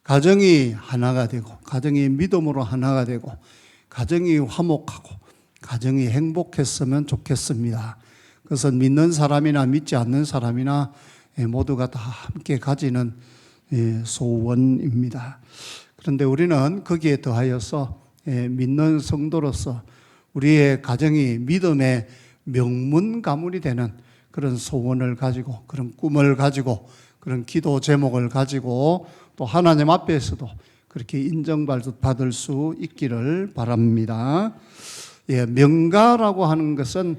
가정이 하나가 되고, 가정이 믿음으로 하나가 되고, 가정이 화목하고, 가정이 행복했으면 좋겠습니다. 그것은 믿는 사람이나 믿지 않는 사람이나 모두가 다 함께 가지는 소원입니다. 그런데 우리는 거기에 더하여서 믿는 성도로서 우리의 가정이 믿음의 명문 가문이 되는 그런 소원을 가지고, 그런 꿈을 가지고, 그런 기도 제목을 가지고 또 하나님 앞에서도 그렇게 인정받을 수 있기를 바랍니다. 명가라고 하는 것은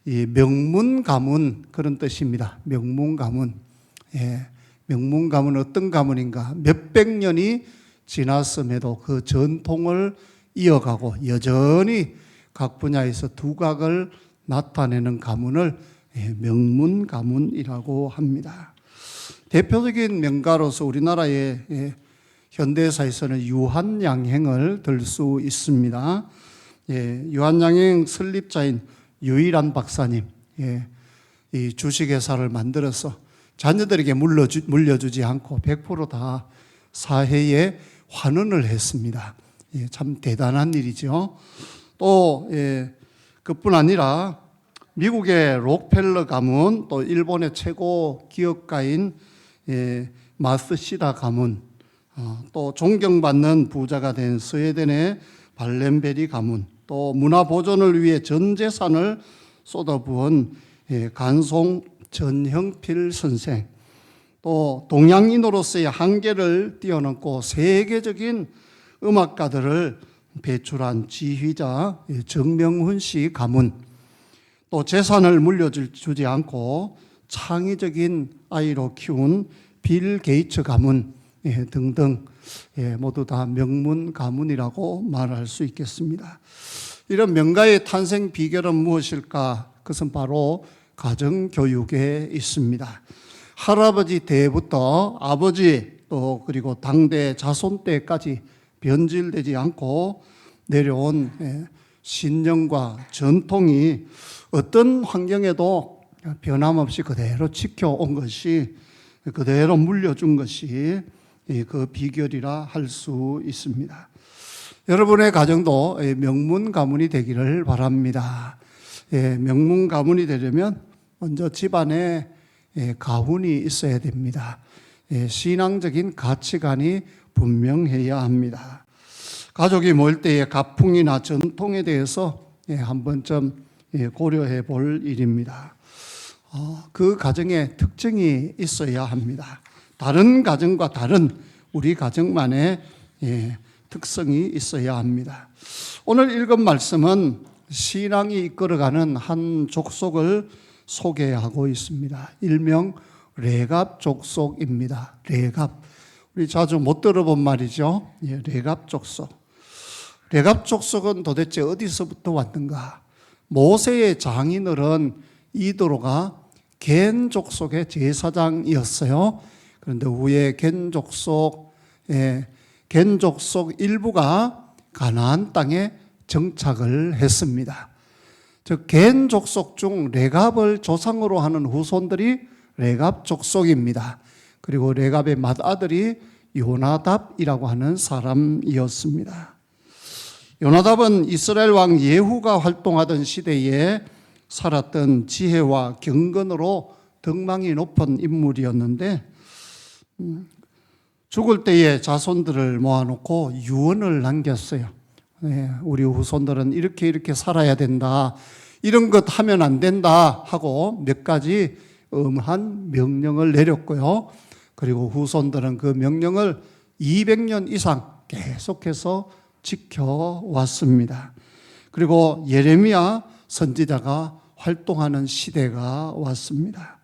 이 명문 가문 그런 뜻입니다. 명문 가문. 명문 가문은 어떤 가문인가? 몇백 년이 지났음에도 그 전통을 이어가고 여전히 각 분야에서 두각을 나타내는 가문을 명문 가문이라고 합니다. 대표적인 명가로서 우리나라의 현대사에서는 유한양행을 들 수 있습니다. 유한양행 설립자인 유일한 박사님, 이 주식회사를 만들어서 자녀들에게 물려주지 않고 100% 다 사회에 환원을 했습니다. 참 대단한 일이죠. 또 그뿐 아니라 미국의 록펠러 가문, 또 일본의 최고 기업가인 마스시다 가문, 또 존경받는 부자가 된 스웨덴의 발렌베리 가문, 또 문화 보존을 위해 전 재산을 쏟아부은 간송 전형필 선생, 또 동양인으로서의 한계를 뛰어넘고 세계적인 음악가들을 배출한 지휘자 정명훈 씨 가문, 또 재산을 물려주지 않고 창의적인 아이로 키운 빌 게이츠 가문 등등 모두 다 명문 가문이라고 말할 수 있겠습니다. 이런 명가의 탄생 비결은 무엇일까? 그것은 바로 가정교육에 있습니다. 할아버지 때부터 아버지 또 그리고 당대 자손 때까지 변질되지 않고 내려온 신념과 전통이 어떤 환경에도 변함없이 그대로 지켜온 것이, 그대로 물려준 것이 그 비결이라 할 수 있습니다. 여러분의 가정도 명문 가문이 되기를 바랍니다. 명문 가문이 되려면 먼저 집안에 가훈이 있어야 됩니다. 신앙적인 가치관이 분명해야 합니다. 가족이 모일 때의 가풍이나 전통에 대해서 한 번쯤 고려해 볼 일입니다. 그 가정의 특징이 있어야 합니다. 다른 가정과 다른 우리 가정만의 특성이 있어야 합니다. 오늘 읽은 말씀은 신앙이 이끌어가는 한 족속을 소개하고 있습니다. 일명 레갑 족속입니다. 레갑. 우리 자주 못 들어본 말이죠. 레갑 족속. 레갑 족속은 도대체 어디서부터 왔는가? 모세의 장인어른 이드로가 겐 족속의 제사장이었어요. 그런데 후에 겐 족속 일부가 가나안 땅에 정착을 했습니다. 즉 겐 족속 중 레갑을 조상으로 하는 후손들이 레갑 족속입니다. 그리고 레갑의 맏아들이 요나답이라고 하는 사람이었습니다. 요나답은 이스라엘 왕 예후가 활동하던 시대에 살았던 지혜와 경건으로 덕망이 높은 인물이었는데 죽을 때에 자손들을 모아놓고 유언을 남겼어요. 우리 후손들은 이렇게 살아야 된다, 이런 것 하면 안 된다 하고 몇 가지 엄한 명령을 내렸고요. 그리고 후손들은 그 명령을 200년 이상 계속해서 지켜왔습니다. 그리고 예레미야 선지자가 활동하는 시대가 왔습니다.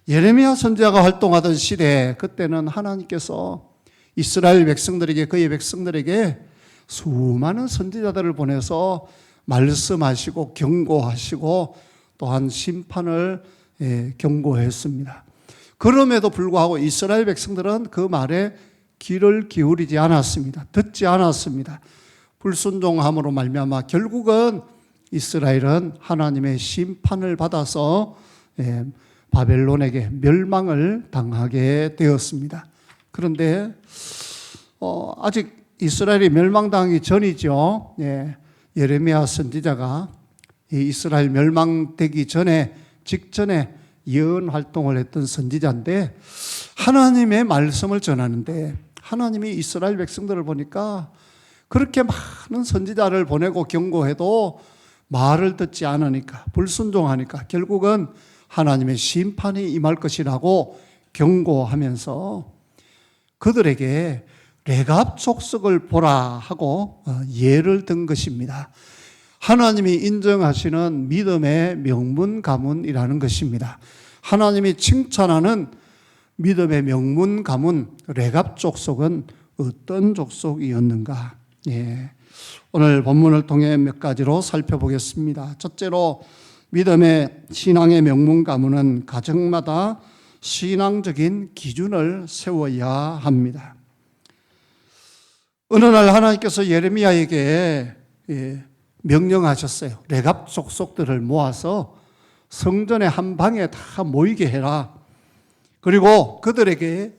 예레미야 선지자가 활동하던 시대, 그때는 하나님께서 이스라엘 백성들에게, 그의 백성들에게 수많은 선지자들을 보내서 말씀하시고 경고하시고 또한 심판을 경고했습니다. 그럼에도 불구하고 이스라엘 백성들은 그 말에 귀를 기울이지 않았습니다. 듣지 않았습니다. 불순종함으로 말미암아 결국은 이스라엘은 하나님의 심판을 받아서 바벨론에게 멸망을 당하게 되었습니다. 그런데 아직 이스라엘이 멸망당하기 전이죠. 예, 예레미야 선지자가 이 이스라엘 멸망되기 직전에 예언 활동을 했던 선지자인데 하나님의 말씀을 전하는데 하나님이 이스라엘 백성들을 보니까 그렇게 많은 선지자를 보내고 경고해도 말을 듣지 않으니까 불순종하니까 결국은 하나님의 심판이 임할 것이라고 경고하면서 그들에게 레갑 족속을 보라 하고 예를 든 것입니다. 하나님이 인정하시는 믿음의 명문 가문이라는 것입니다. 하나님이 칭찬하는 믿음의 명문 가문 레갑 족속은 어떤 족속이었는가? 예. 오늘 본문을 통해 몇 가지로 살펴보겠습니다. 첫째로 믿음의 신앙의 명문 가문은 가정마다 신앙적인 기준을 세워야 합니다. 어느 날 하나님께서 예레미야에게 명령하셨어요. 레갑 족속들을 모아서 성전의 한 방에 다 모이게 해라. 그리고 그들에게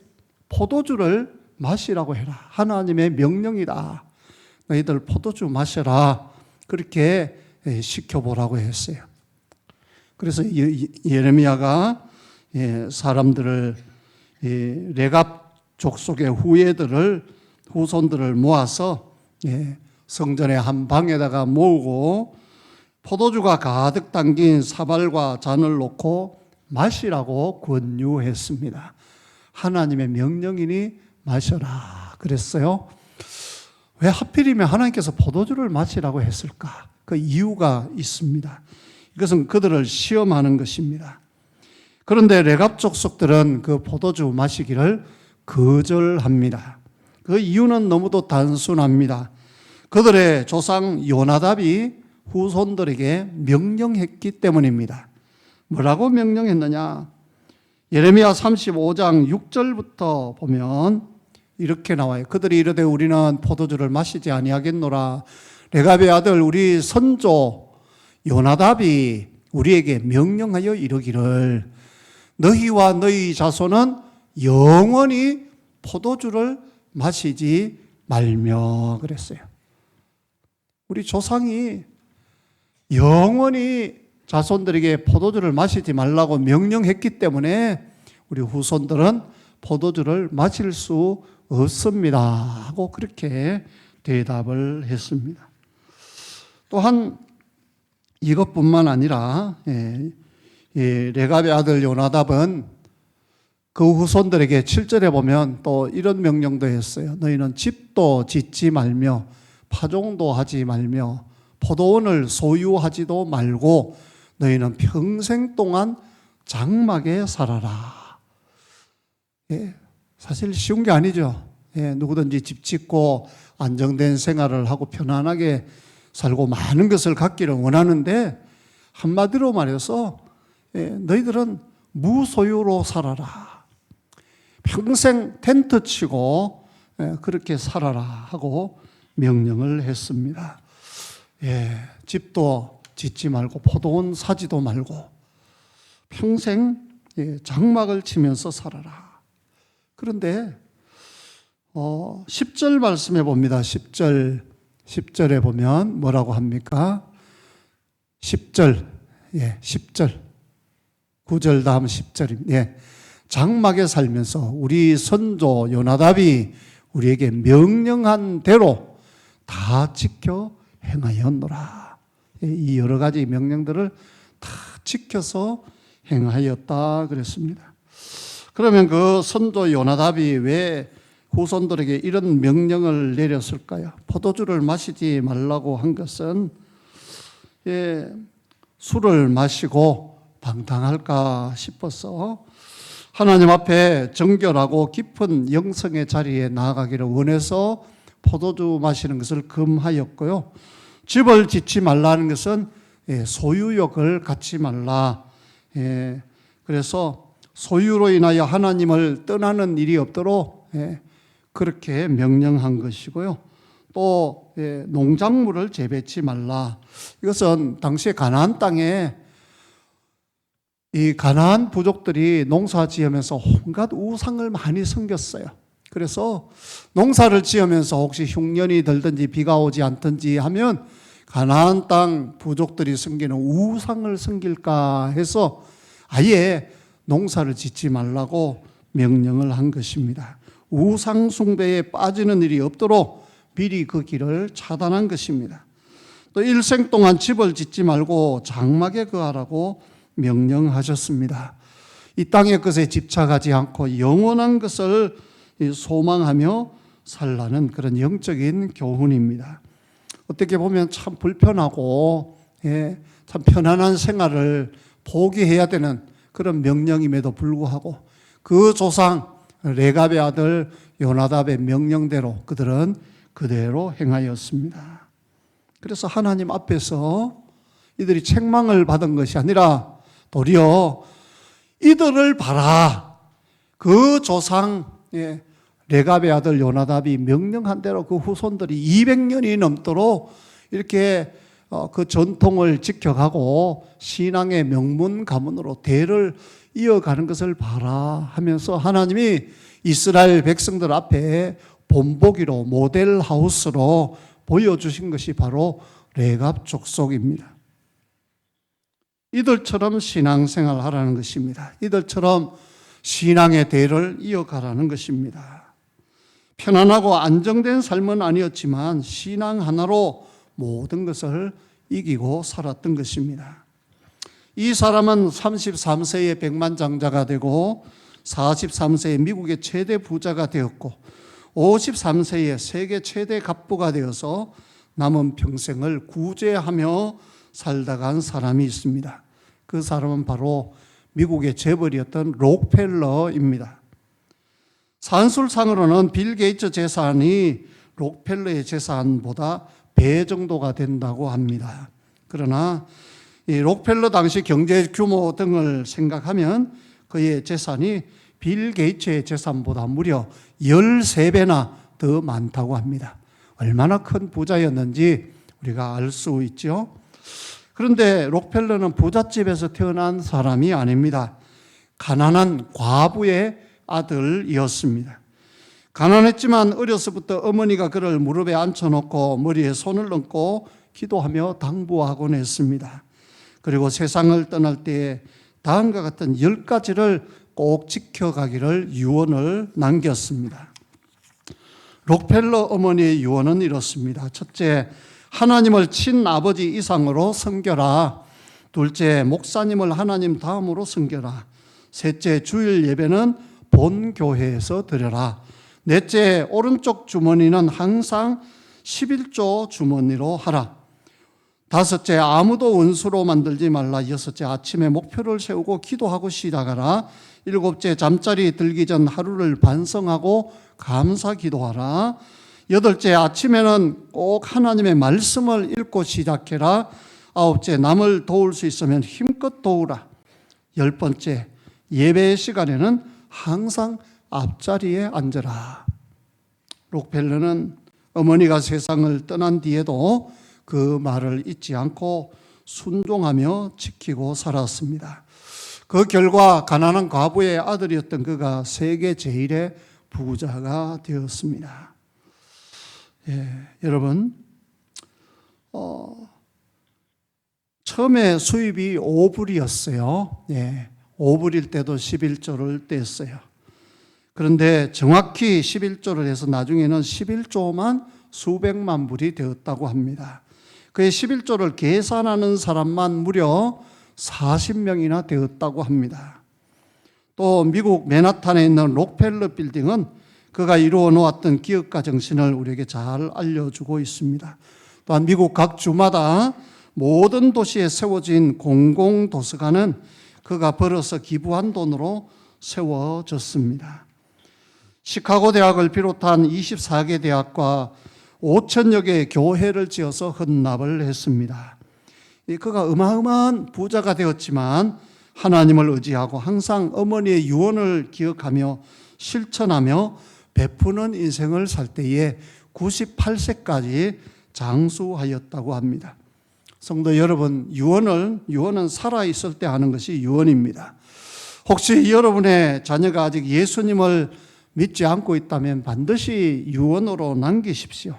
포도주를 마시라고 해라. 하나님의 명령이다. 너희들 포도주 마셔라. 그렇게 시켜보라고 했어요. 그래서 예레미야가 사람들을 레갑 족속의 후손들을 모아서 성전의 한 방에다가 모으고 포도주가 가득 담긴 사발과 잔을 놓고 마시라고 권유했습니다. 하나님의 명령이니 마셔라 그랬어요. 왜 하필이면 하나님께서 포도주를 마시라고 했을까? 그 이유가 있습니다. 이것은 그들을 시험하는 것입니다. 그런데 레갑 족속들은 그 포도주 마시기를 거절합니다. 그 이유는 너무도 단순합니다. 그들의 조상 요나답이 후손들에게 명령했기 때문입니다. 뭐라고 명령했느냐? 예레미야 35장 6절부터 보면 이렇게 나와요. 그들이 이르되 우리는 포도주를 마시지 아니하겠노라. 레갑의 아들 우리 선조 요나답이 우리에게 명령하여 이르기를 너희와 너희 자손은 영원히 포도주를 마시지 말며 그랬어요. 우리 조상이 영원히 자손들에게 포도주를 마시지 말라고 명령했기 때문에 우리 후손들은 포도주를 마실 수 없습니다 하고 그렇게 대답을 했습니다. 또한 이것뿐만 아니라 레갑의 아들 요나답은 그 후손들에게 7절에 보면 또 이런 명령도 했어요. 너희는 집도 짓지 말며 파종도 하지 말며 포도원을 소유하지도 말고 너희는 평생 동안 장막에 살아라. 사실 쉬운 게 아니죠. 누구든지 집 짓고 안정된 생활을 하고 편안하게 살고 많은 것을 갖기를 원하는데 한마디로 말해서 너희들은 무소유로 살아라. 평생 텐트 치고 그렇게 살아라 하고 명령을 했습니다. 집도 짓지 말고 포도원 사지도 말고 평생 장막을 치면서 살아라. 그런데 10절 말씀해 봅니다. 10절에 보면 뭐라고 합니까? 10절 9절 다음 10절입니다. 장막에 살면서 우리 선조 요나답이 우리에게 명령한 대로 다 지켜 행하였노라. 이 여러 가지 명령들을 다 지켜서 행하였다 그랬습니다. 그러면 그 선조 요나답이 왜 후손들에게 이런 명령을 내렸을까요? 포도주를 마시지 말라고 한 것은 술을 마시고 방탕할까 싶어서 하나님 앞에 정결하고 깊은 영성의 자리에 나아가기를 원해서 포도주 마시는 것을 금하였고요. 집을 짓지 말라는 것은 소유욕을 갖지 말라. 그래서 소유로 인하여 하나님을 떠나는 일이 없도록 그렇게 명령한 것이고요. 또 농작물을 재배치 말라. 이것은 당시에 가나안 땅에 이 가나안 부족들이 농사 지으면서 온갖 우상을 많이 섬겼어요. 그래서 농사를 지으면서 혹시 흉년이 들든지 비가 오지 않든지 하면 가나안 땅 부족들이 섬기는 우상을 섬길까 해서 아예 농사를 짓지 말라고 명령을 한 것입니다. 우상 숭배에 빠지는 일이 없도록 미리 그 길을 차단한 것입니다. 또 일생 동안 집을 짓지 말고 장막에 거하라고 명령하셨습니다. 이 땅의 것에 집착하지 않고 영원한 것을 소망하며 살라는 그런 영적인 교훈입니다. 어떻게 보면 참 불편하고 참 편안한 생활을 포기해야 되는 그런 명령임에도 불구하고 그 조상 레갑의 아들 요나답의 명령대로 그들은 그대로 행하였습니다. 그래서 하나님 앞에서 이들이 책망을 받은 것이 아니라 도리어 이들을 봐라. 그 조상 레갑의 아들 요나답이 명령한 대로 그 후손들이 200년이 넘도록 이렇게 그 전통을 지켜가고 신앙의 명문 가문으로 대를 이어가는 것을 봐라 하면서 하나님이 이스라엘 백성들 앞에 본보기로 모델하우스로 보여주신 것이 바로 레갑 족속입니다. 이들처럼 신앙생활을 하라는 것입니다. 이들처럼 신앙의 대를 이어가라는 것입니다. 편안하고 안정된 삶은 아니었지만 신앙 하나로 모든 것을 이기고 살았던 것입니다. 이 사람은 33세에 백만장자가 되고 43세에 미국의 최대 부자가 되었고 53세에 세계 최대 갑부가 되어서 남은 평생을 구제하며 살다가 한 사람이 있습니다. 그 사람은 바로 미국의 재벌이었던 록펠러입니다. 산술상으로는 빌 게이츠 재산이 록펠러의 재산보다 배 정도가 된다고 합니다. 그러나 이 록펠러 당시 경제 규모 등을 생각하면 그의 재산이 빌 게이츠의 재산보다 무려 13배나 더 많다고 합니다. 얼마나 큰 부자였는지 우리가 알 수 있죠. 그런데 록펠러는 부잣집에서 태어난 사람이 아닙니다. 가난한 과부의 아들이었습니다. 가난했지만 어려서부터 어머니가 그를 무릎에 앉혀놓고 머리에 손을 얹고 기도하며 당부하곤 했습니다. 그리고 세상을 떠날 때에 다음과 같은 10가지를 꼭 지켜가기를 유언을 남겼습니다. 록펠러 어머니의 유언은 이렇습니다. 첫째, 하나님을 친아버지 이상으로 섬겨라. 둘째, 목사님을 하나님 다음으로 섬겨라. 셋째, 주일 예배는 본 교회에서 드려라. 넷째, 오른쪽 주머니는 항상 11조 주머니로 하라. 다섯째, 아무도 원수로 만들지 말라. 여섯째, 아침에 목표를 세우고 기도하고 시작하라. 일곱째, 잠자리 들기 전 하루를 반성하고 감사 기도하라. 여덟째, 아침에는 꼭 하나님의 말씀을 읽고 시작해라. 아홉째, 남을 도울 수 있으면 힘껏 도우라. 열 번째, 예배 시간에는 항상 앞자리에 앉아라. 록펠러는 어머니가 세상을 떠난 뒤에도 그 말을 잊지 않고 순종하며 지키고 살았습니다. 그 결과 가난한 과부의 아들이었던 그가 세계 제일의 부자가 되었습니다. 여러분, 처음에 수입이 5불이었어요. 5불일 때도 11조를 뗐어요. 그런데 정확히 11조를 해서 나중에는 11조만 수백만 불이 되었다고 합니다. 그의 11조를 계산하는 사람만 무려 40명이나 되었다고 합니다. 또 미국 맨하탄에 있는 록펠러 빌딩은 그가 이루어 놓았던 기업가 정신을 우리에게 잘 알려주고 있습니다. 또한 미국 각 주마다 모든 도시에 세워진 공공도서관은 그가 벌어서 기부한 돈으로 세워졌습니다. 시카고 대학을 비롯한 24개 대학과 5천여 개의 교회를 지어서 헌납을 했습니다. 그가 어마어마한 부자가 되었지만 하나님을 의지하고 항상 어머니의 유언을 기억하며 실천하며 베푸는 인생을 살 때에 98세까지 장수하였다고 합니다. 성도 여러분, 유언은 살아있을 때 하는 것이 유언입니다. 혹시 여러분의 자녀가 아직 예수님을 믿지 않고 있다면 반드시 유언으로 남기십시오.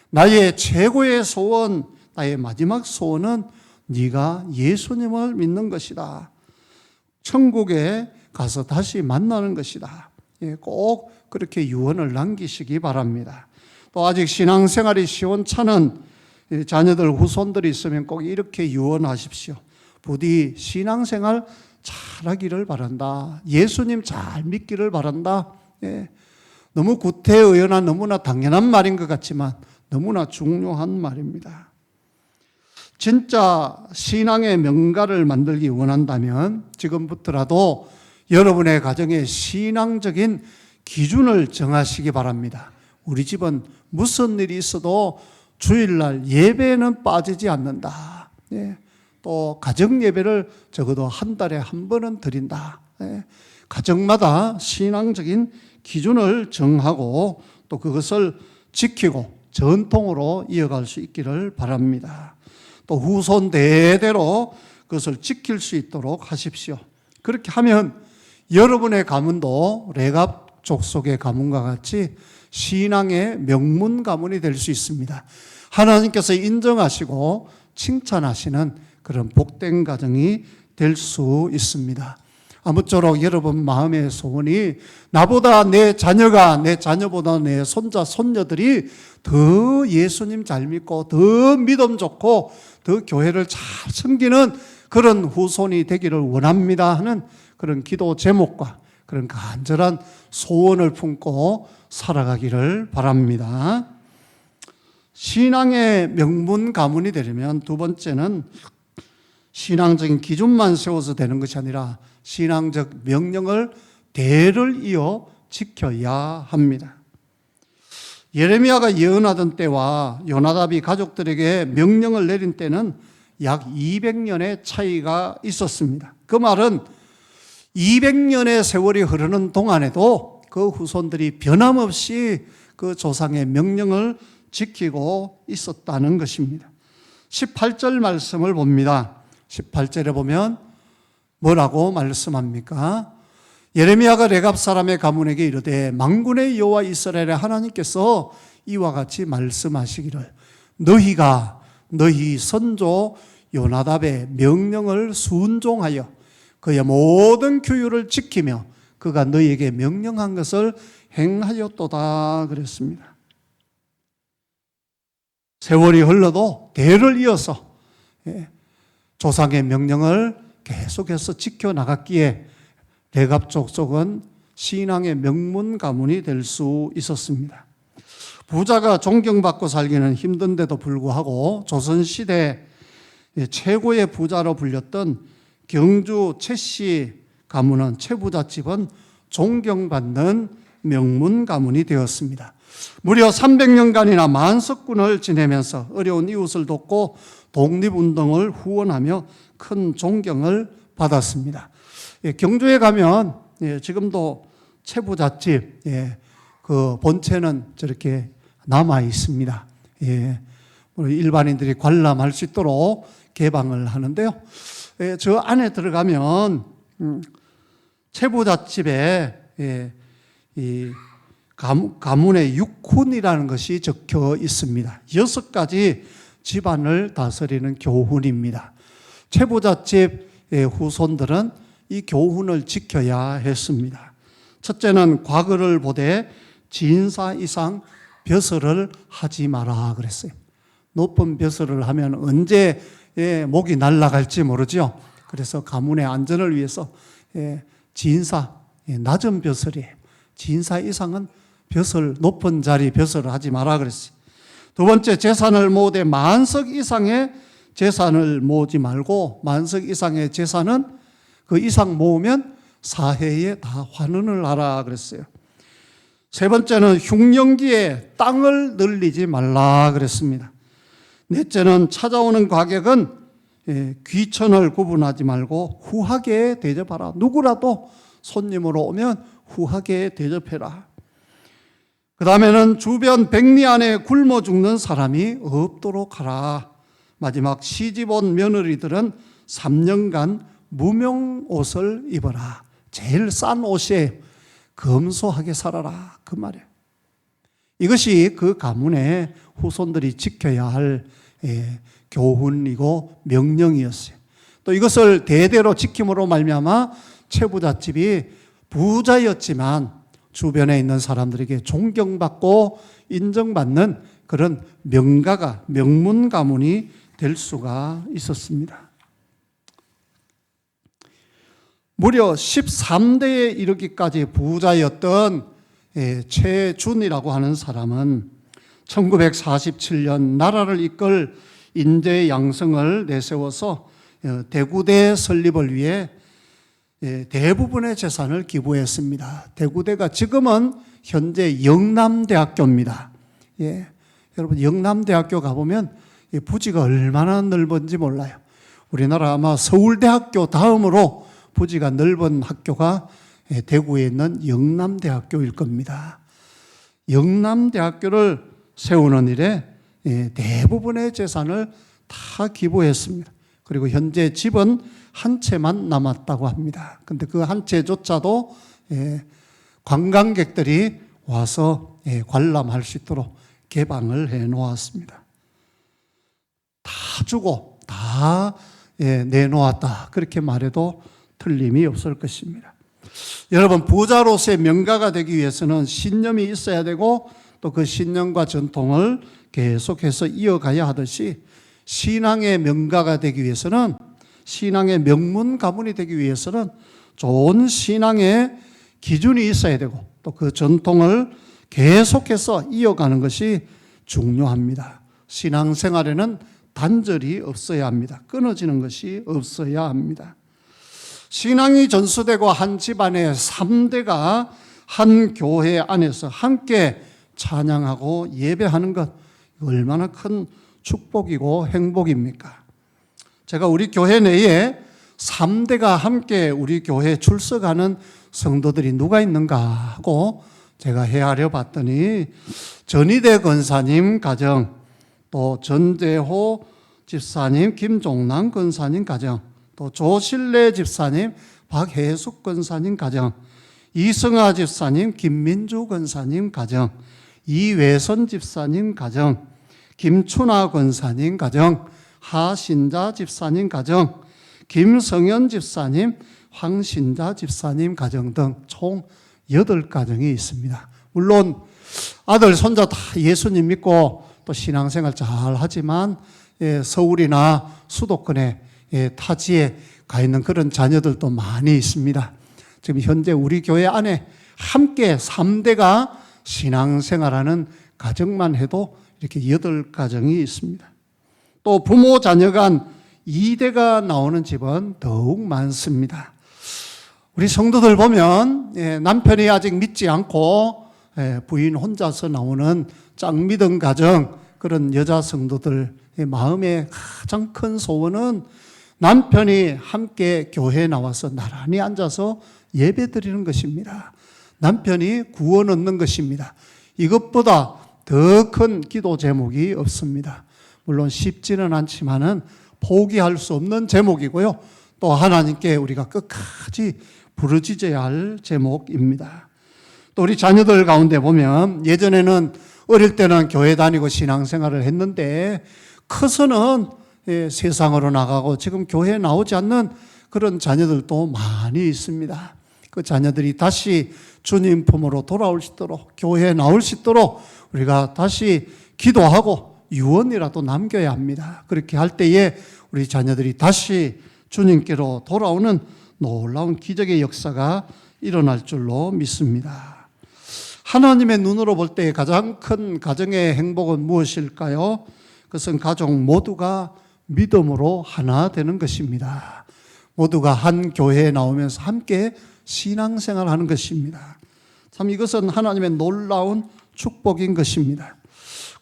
나의 최고의 소원, 나의 마지막 소원은 네가 예수님을 믿는 것이다. 천국에 가서 다시 만나는 것이다. 꼭 그렇게 유언을 남기시기 바랍니다. 또 아직 신앙생활이 시원찮은 자녀들, 후손들이 있으면 꼭 이렇게 유언하십시오. 부디 신앙생활 잘하기를 바란다. 예수님 잘 믿기를 바란다. 너무 구태의연한, 너무나 당연한 말인 것 같지만 너무나 중요한 말입니다. 진짜 신앙의 명가를 만들기 원한다면 지금부터라도 여러분의 가정에 신앙적인 기준을 정하시기 바랍니다. 우리 집은 무슨 일이 있어도 주일날 예배는 빠지지 않는다. 또 가정 예배를 적어도 한 달에 한 번은 드린다. 가정마다 신앙적인 기준을 정하고 또 그것을 지키고 전통으로 이어갈 수 있기를 바랍니다. 또 후손 대대로 그것을 지킬 수 있도록 하십시오. 그렇게 하면 여러분의 가문도 레갑 족속의 가문과 같이 신앙의 명문 가문이 될 수 있습니다. 하나님께서 인정하시고 칭찬하시는 그런 복된 가정이 될 수 있습니다. 아무쪼록 여러분 마음의 소원이 나보다 내 자녀가, 내 자녀보다 내 손자, 손녀들이 더 예수님 잘 믿고 더 믿음 좋고 더 교회를 잘 섬기는 그런 후손이 되기를 원합니다 하는 그런 기도 제목과 그런 간절한 소원을 품고 살아가기를 바랍니다. 신앙의 명문 가문이 되려면 두 번째는 신앙적인 기준만 세워서 되는 것이 아니라 신앙적 명령을 대를 이어 지켜야 합니다. 예레미야가 예언하던 때와 요나답이 가족들에게 명령을 내린 때는 약 200년의 차이가 있었습니다. 그 말은 200년의 세월이 흐르는 동안에도 그 후손들이 변함없이 그 조상의 명령을 지키고 있었다는 것입니다. 18절 말씀을 봅니다. 18절에 보면 뭐라고 말씀합니까? 예레미야가 레갑 사람의 가문에게 이르되 만군의 여호와 이스라엘의 하나님께서 이와 같이 말씀하시기를 너희가 너희 선조 요나답의 명령을 순종하여 그의 모든 규율을 지키며 그가 너희에게 명령한 것을 행하였도다 그랬습니다. 세월이 흘러도 대를 이어서 조상의 명령을 계속해서 지켜나갔기에 레갑 족속은 신앙의 명문 가문이 될 수 있었습니다. 부자가 존경받고 살기는 힘든데도 불구하고 조선시대 최고의 부자로 불렸던 경주 최씨 가문은, 최부잣집은 존경받는 명문 가문이 되었습니다. 무려 300년간이나 만석군을 지내면서 어려운 이웃을 돕고 독립운동을 후원하며 큰 존경을 받았습니다. 경주에 가면 지금도 최부잣집 그 본체는 저렇게 남아 있습니다. 일반인들이 관람할 수 있도록 개방을 하는데요. 저 안에 들어가면 최부잣집에 이 가문의 육훈이라는 것이 적혀 있습니다. 6가지 집안을 다스리는 교훈입니다. 최부잣집의 후손들은 이 교훈을 지켜야 했습니다. 첫째는 과거를 보되 진사 이상 벼슬을 하지 마라 그랬어요. 높은 벼슬을 하면 언제 목이 날아갈지 모르죠. 그래서 가문의 안전을 위해서 진사, 낮은 벼슬이에요. 진사 이상은 벼슬, 높은 자리 벼슬을 하지 마라 그랬어요. 두 번째, 재산을 모으되 만석 이상의 재산을 모으지 말고 만석 이상의 재산은 그 이상 모으면 사해에 다 환원을 하라 그랬어요. 세 번째는 흉년기에 땅을 늘리지 말라 그랬습니다. 넷째는 찾아오는 과객은 귀천을 구분하지 말고 후하게 대접하라. 누구라도 손님으로 오면 후하게 대접해라. 그 다음에는 주변 백리 안에 굶어 죽는 사람이 없도록 하라. 마지막 시집온 며느리들은 3년간 무명 옷을 입어라. 제일 싼 옷이에요. 검소하게 살아라, 그 말이에요. 이것이 그 가문의 후손들이 지켜야 할 교훈이고 명령이었어요. 또 이것을 대대로 지킴으로 말미암아 최부잣집이 부자였지만 주변에 있는 사람들에게 존경받고 인정받는 그런 명가가, 명문 가문이 될 수가 있었습니다. 무려 13대에 이르기까지 부자였던 최준이라고 하는 사람은 1947년 나라를 이끌 인재 양성을 내세워서 대구대 설립을 위해 대부분의 재산을 기부했습니다. 대구대가 지금은 현재 영남대학교입니다. 여러분, 영남대학교 가보면 부지가 얼마나 넓은지 몰라요. 우리나라 아마 서울대학교 다음으로 부지가 넓은 학교가 대구에 있는 영남대학교일 겁니다. 영남대학교를 세우는 일에 대부분의 재산을 다 기부했습니다. 그리고 현재 집은 한 채만 남았다고 합니다. 근데 그 한 채조차도 관광객들이 와서 관람할 수 있도록 개방을 해 놓았습니다. 다 주고 다 내놓았다, 그렇게 말해도 틀림이 없을 것입니다. 여러분, 부자로서의 명가가 되기 위해서는 신념이 있어야 되고 또 그 신념과 전통을 계속해서 이어가야 하듯이 신앙의 명가가 되기 위해서는, 신앙의 명문 가문이 되기 위해서는 좋은 신앙의 기준이 있어야 되고 또 그 전통을 계속해서 이어가는 것이 중요합니다. 신앙생활에는 단절이 없어야 합니다. 끊어지는 것이 없어야 합니다. 신앙이 전수되고 한 집안의 3대가 한 교회 안에서 함께 찬양하고 예배하는 것, 얼마나 큰 축복이고 행복입니까? 제가 우리 교회 내에 3대가 함께 우리 교회에 출석하는 성도들이 누가 있는가 하고 제가 헤아려 봤더니 전희대 권사님 가정, 또 전재호 집사님, 김종남 권사님 가정, 또 조실래 집사님, 박혜숙 권사님 가정, 이승아 집사님, 김민주 권사님 가정, 이외선 집사님 가정, 김춘아 권사님 가정, 하신자 집사님 가정, 김성현 집사님, 황신자 집사님 가정 등 총 8가정이 있습니다. 물론 아들, 손자 다 예수님 믿고 또 신앙생활 잘 하지만 서울이나 수도권에 타지에 가 있는 그런 자녀들도 많이 있습니다. 지금 현재 우리 교회 안에 함께 3대가 신앙생활하는 가정만 해도 이렇게 8가정이 있습니다. 또 부모 자녀 간 2대가 나오는 집은 더욱 많습니다. 우리 성도들 보면 남편이 아직 믿지 않고 부인 혼자서 나오는 짝믿음 가정, 그런 여자 성도들의 마음의 가장 큰 소원은 남편이 함께 교회에 나와서 나란히 앉아서 예배 드리는 것입니다. 남편이 구원 얻는 것입니다. 이것보다 더 큰 기도 제목이 없습니다. 물론 쉽지는 않지만은 포기할 수 없는 제목이고요. 또 하나님께 우리가 끝까지 부르짖어야 할 제목입니다. 또 우리 자녀들 가운데 보면 예전에는 어릴 때는 교회 다니고 신앙생활을 했는데 커서는 세상으로 나가고 지금 교회에 나오지 않는 그런 자녀들도 많이 있습니다. 그 자녀들이 다시 주님 품으로 돌아올 수 있도록, 교회에 나올 수 있도록 우리가 다시 기도하고 유언이라도 남겨야 합니다. 그렇게 할 때에 우리 자녀들이 다시 주님께로 돌아오는 놀라운 기적의 역사가 일어날 줄로 믿습니다. 하나님의 눈으로 볼 때 가장 큰 가정의 행복은 무엇일까요? 그것은 가족 모두가 믿음으로 하나 되는 것입니다. 모두가 한 교회에 나오면서 함께 신앙생활하는 것입니다. 참 이것은 하나님의 놀라운 축복인 것입니다.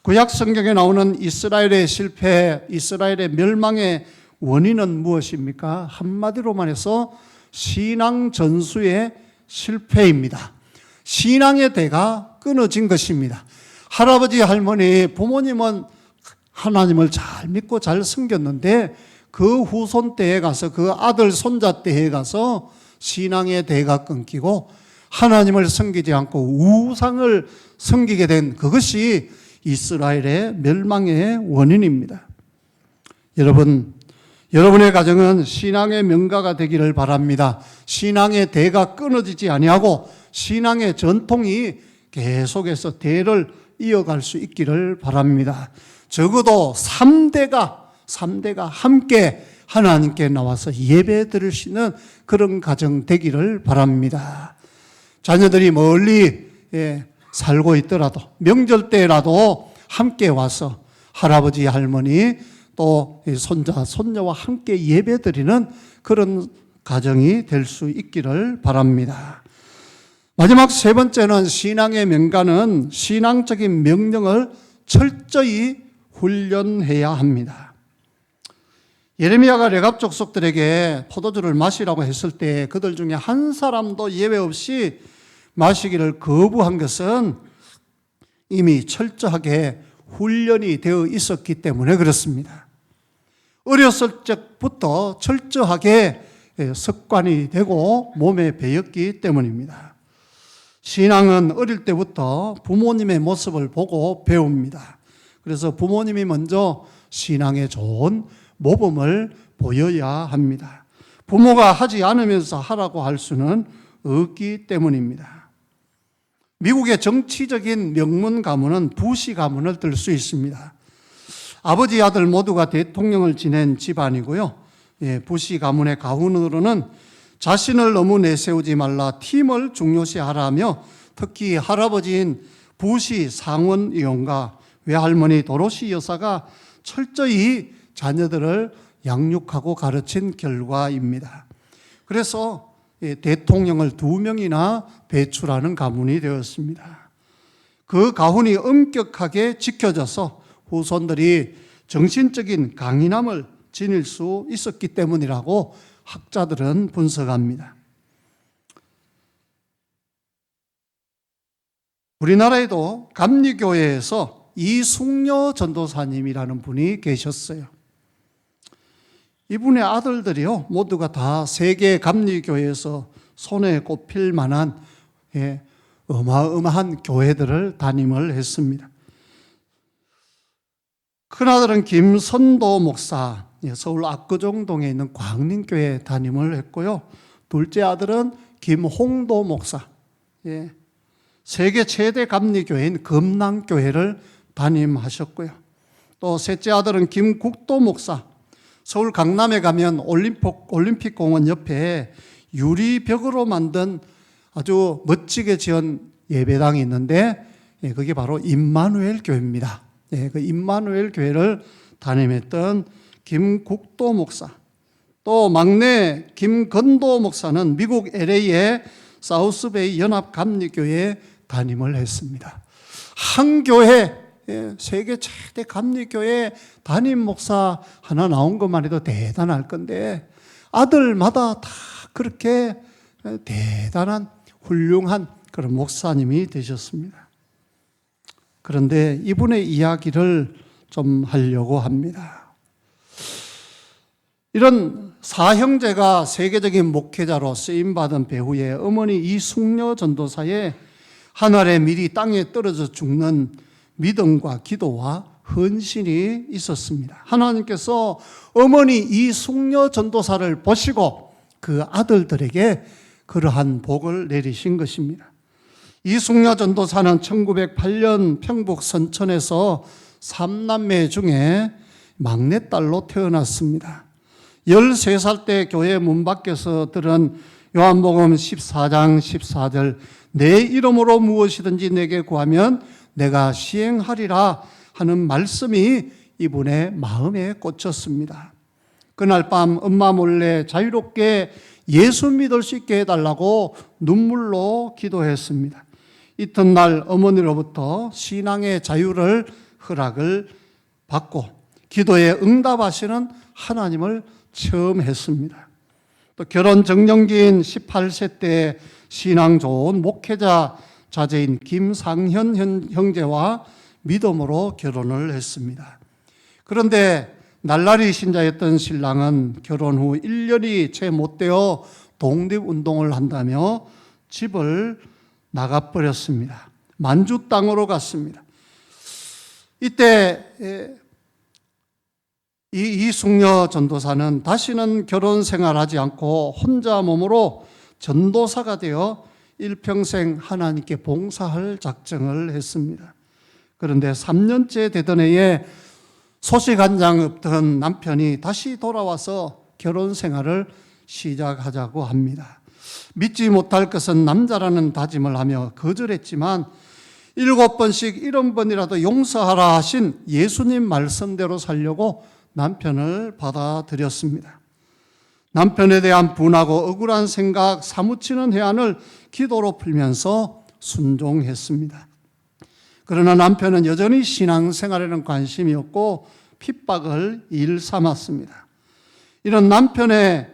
구약 성경에 나오는 이스라엘의 실패, 이스라엘의 멸망의 원인은 무엇입니까? 한마디로 말해서 신앙 전수의 실패입니다. 신앙의 대가 끊어진 것입니다. 할아버지, 할머니, 부모님은 하나님을 잘 믿고 잘 섬겼는데 그 후손 때에 가서, 그 아들, 손자 때에 가서 신앙의 대가 끊기고 하나님을 섬기지 않고 우상을 섬기게 된 그것이 이스라엘의 멸망의 원인입니다. 여러분의 가정은 신앙의 명가가 되기를 바랍니다. 신앙의 대가 끊어지지 아니하고 신앙의 전통이 계속해서 대를 이어갈 수 있기를 바랍니다. 적어도 3대가 함께 하나님께 나와서 예배 드릴 수 있는 그런 가정 되기를 바랍니다. 자녀들이 멀리 살고 있더라도 명절 때라도 함께 와서 할아버지, 할머니 또 손자, 손녀와 함께 예배 드리는 그런 가정이 될 수 있기를 바랍니다. 마지막 세 번째는 신앙의 명가는 신앙적인 명령을 철저히 훈련해야 합니다. 예레미야가 레갑 족속들에게 포도주를 마시라고 했을 때 그들 중에 한 사람도 예외 없이 마시기를 거부한 것은 이미 철저하게 훈련이 되어 있었기 때문에 그렇습니다. 어렸을 적부터 철저하게 습관이 되고 몸에 배었기 때문입니다. 신앙은 어릴 때부터 부모님의 모습을 보고 배웁니다. 그래서 부모님이 먼저 신앙의 좋은 모범을 보여야 합니다. 부모가 하지 않으면서 하라고 할 수는 없기 때문입니다. 미국의 정치적인 명문 가문은 부시 가문을 들 수 있습니다. 아버지, 아들 모두가 대통령을 지낸 집안이고요. 부시 가문의 가훈으로는 자신을 너무 내세우지 말라, 팀을 중요시하라며 특히 할아버지인 부시 상원 의원과 외할머니 도로시 여사가 철저히 자녀들을 양육하고 가르친 결과입니다. 그래서 대통령을 2명이나 배출하는 가문이 되었습니다. 그 가훈이 엄격하게 지켜져서 후손들이 정신적인 강인함을 지닐 수 있었기 때문이라고 학자들은 분석합니다. 우리나라에도 감리교회에서 이숙녀 전도사님이라는 분이 계셨어요. 이분의 아들들이요, 모두가 다 세계 감리교회에서 손에 꼽힐 만한 어마어마한 교회들을 담임을 했습니다. 큰아들은 김선도 목사, 서울 압구정동에 있는 광림교회 담임을 했고요. 둘째 아들은 김홍도 목사, 세계 최대 감리교회인 금낭교회를 담임하셨고요. 또 셋째 아들은 김국도 목사, 서울 강남에 가면 올림픽공원 옆에 유리벽으로 만든 아주 멋지게 지은 예배당이 있는데 그게 바로 임마누엘 교회입니다. 그 임마누엘 교회를 담임했던 김국도 목사, 또 막내 김건도 목사는 미국 LA의 사우스베이 연합감리교회에 담임을 했습니다. 한 교회, 세계 최대 감리교회 담임 목사 하나 나온 것만 해도 대단할 건데 아들마다 다 그렇게 대단한 훌륭한 그런 목사님이 되셨습니다. 그런데 이분의 이야기를 좀 하려고 합니다. 이런 사형제가 세계적인 목회자로 쓰임받은 배후에 어머니 이숙녀 전도사의 하늘의 밀이 땅에 떨어져 죽는 믿음과 기도와 헌신이 있었습니다. 하나님께서 어머니 이숙녀 전도사를 보시고 그 아들들에게 그러한 복을 내리신 것입니다. 이숙녀 전도사는 1908년 평북 선천에서 3남매 중에 막내딸로 태어났습니다. 13살 때 교회 문 밖에서 들은 요한복음 14장 14절 내 이름으로 무엇이든지 내게 구하면 내가 시행하리라 하는 말씀이 이분의 마음에 꽂혔습니다. 그날 밤 엄마 몰래 자유롭게 예수 믿을 수 있게 해달라고 눈물로 기도했습니다. 이튿날 어머니로부터 신앙의 자유를 허락을 받고 기도에 응답하시는 하나님을 처음 했습니다. 또 결혼 정년기인 18세 때 신앙 좋은 목회자 자제인 김상현 형제와 믿음으로 결혼을 했습니다. 그런데 날라리 신자였던 신랑은 결혼 후 1년이 채 못 되어 독립운동을 한다며 집을 나가버렸습니다. 만주 땅으로 갔습니다. 이때 이숙녀 전도사는 다시는 결혼 생활하지 않고 혼자 몸으로 전도사가 되어 일평생 하나님께 봉사할 작정을 했습니다. 그런데 3년째 되던 해에 소식 한 장 없던 남편이 다시 돌아와서 결혼 생활을 시작하자고 합니다. 믿지 못할 것은 남자라는 다짐을 하며 거절했지만 7번씩 70번이라도 용서하라 하신 예수님 말씀대로 살려고 남편을 받아들였습니다. 남편에 대한 분하고 억울한 생각, 사무치는 해안을 기도로 풀면서 순종했습니다. 그러나 남편은 여전히 신앙생활에는 관심이 없고 핍박을 일 삼았습니다. 이런 남편의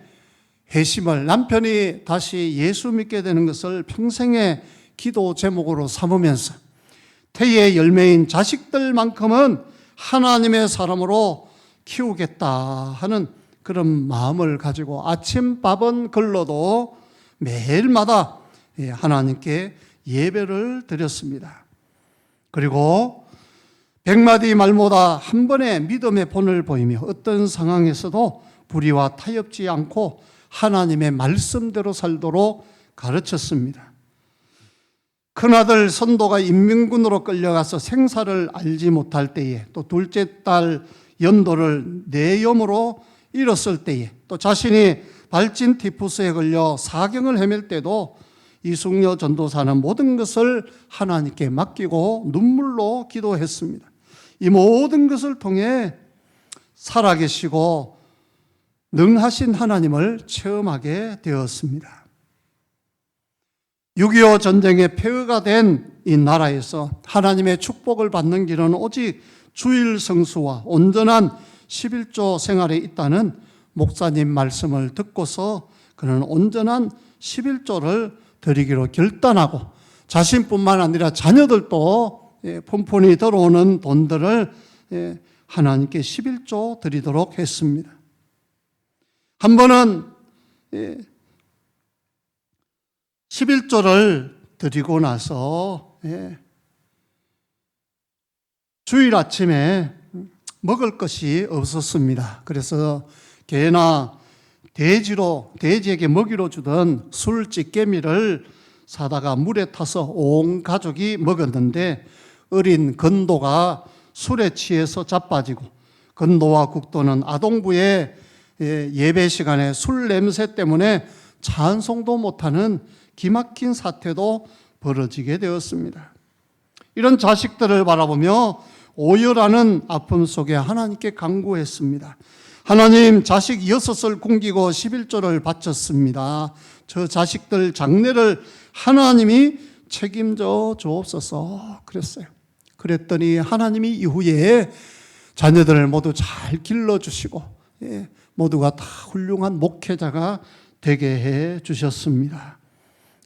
회심을, 남편이 다시 예수 믿게 되는 것을 평생의 기도 제목으로 삼으면서 태의 열매인 자식들만큼은 하나님의 사람으로 키우겠다 하는 그런 마음을 가지고 아침밥은 걸러도 매일마다 하나님께 예배를 드렸습니다. 그리고 100마디 말보다 한 번의 믿음의 본을 보이며 어떤 상황에서도 불의와 타협지 않고 하나님의 말씀대로 살도록 가르쳤습니다. 큰아들 선도가 인민군으로 끌려가서 생사를 알지 못할 때에, 또 둘째 딸 연도를 뇌염으로 잃었을 때에, 또 자신이 발진 티푸스에 걸려 사경을 헤맬 때도 이숙녀 전도사는 모든 것을 하나님께 맡기고 눈물로 기도했습니다. 이 모든 것을 통해 살아계시고 능하신 하나님을 체험하게 되었습니다. 6.25 전쟁의 폐허가 된 이 나라에서 하나님의 축복을 받는 길은 오직 주일 성수와 온전한 11조 생활에 있다는 목사님 말씀을 듣고서 그는 온전한 11조를 드리기로 결단하고 자신뿐만 아니라 자녀들도 폰폰이 들어오는 돈들을 하나님께 11조 드리도록 했습니다. 한 번은 11조를 드리고 나서 주일 아침에 먹을 것이 없었습니다. 그래서 개나 돼지에게 먹이로 주던 술찌개미를 사다가 물에 타서 온 가족이 먹었는데 어린 건도가 술에 취해서 자빠지고 건도와 국도는 아동부의 예배 시간에 술 냄새 때문에 찬송도 못하는 기막힌 사태도 벌어지게 되었습니다. 이런 자식들을 바라보며 오열하는 아픔 속에 하나님께 간구했습니다. 하나님, 자식 6을 굶기고 11조를 바쳤습니다. 저 자식들 장례를 하나님이 책임져 주옵소서 그랬어요. 그랬더니 하나님이 이후에 자녀들을 모두 잘 길러주시고 모두가 다 훌륭한 목회자가 되게 해 주셨습니다.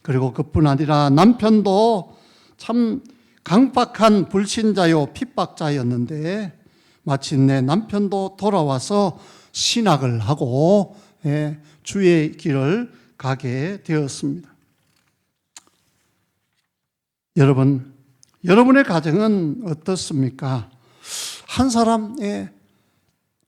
그리고 그뿐 아니라 남편도 참 강박한 불신자요 핍박자였는데 마침내 남편도 돌아와서 신학을 하고 주의 길을 가게 되었습니다. 여러분, 여러분의 가정은 어떻습니까? 한 사람의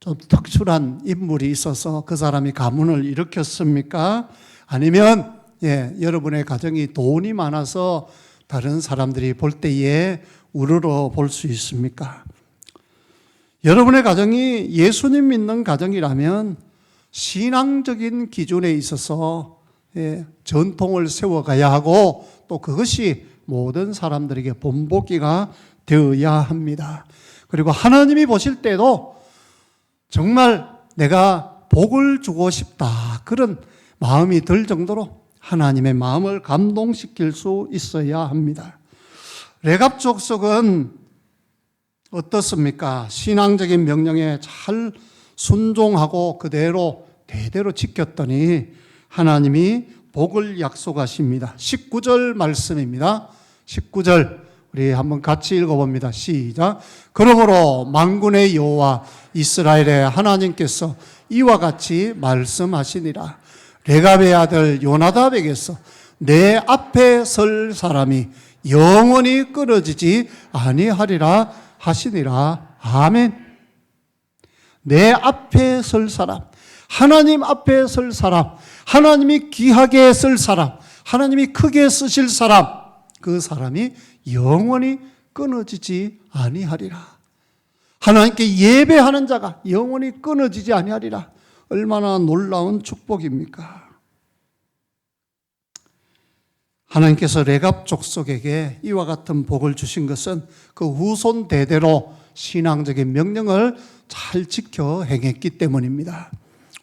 좀 특출한 인물이 있어서 그 사람이 가문을 일으켰습니까? 아니면 여러분의 가정이 돈이 많아서 다른 사람들이 볼 때에 우러러 볼 수 있습니까? 여러분의 가정이 예수님 믿는 가정이라면 신앙적인 기준에 있어서 전통을 세워가야 하고 또 그것이 모든 사람들에게 본보기가 되어야 합니다. 그리고 하나님이 보실 때도 정말 내가 복을 주고 싶다 그런 마음이 들 정도로 하나님의 마음을 감동시킬 수 있어야 합니다. 레갑 족속은 어떻습니까? 신앙적인 명령에 잘 순종하고 그대로 대대로 지켰더니 하나님이 복을 약속하십니다. 19절 말씀입니다. 19절 우리 한번 같이 읽어봅니다. 시작. 그러므로 만군의 여호와 이스라엘의 하나님께서 이와 같이 말씀하시니라. 레갑의 아들 요나답에게서 내 앞에 설 사람이 영원히 끊어지지 아니하리라 하시니라. 아멘. 내 앞에 설 사람, 하나님 앞에 설 사람, 하나님이 귀하게 쓸 사람, 하나님이 크게 쓰실 사람, 그 사람이 영원히 끊어지지 아니하리라. 하나님께 예배하는 자가 영원히 끊어지지 아니하리라. 얼마나 놀라운 축복입니까? 하나님께서 레갑 족속에게 이와 같은 복을 주신 것은 그 후손 대대로 신앙적인 명령을 잘 지켜 행했기 때문입니다.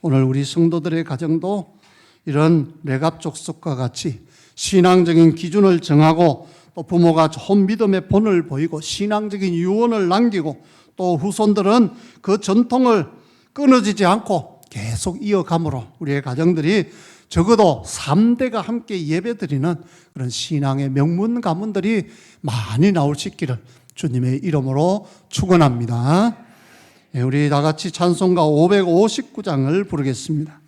오늘 우리 성도들의 가정도 이런 레갑 족속과 같이 신앙적인 기준을 정하고 또 부모가 좋은 믿음의 본을 보이고 신앙적인 유언을 남기고 또 후손들은 그 전통을 끊어지지 않고 계속 이어감으로 우리의 가정들이 적어도 3대가 함께 예배드리는 그런 신앙의 명문 가문들이 많이 나올 수 있기를 주님의 이름으로 축원합니다. 우리 다 같이 찬송가 559장을 부르겠습니다.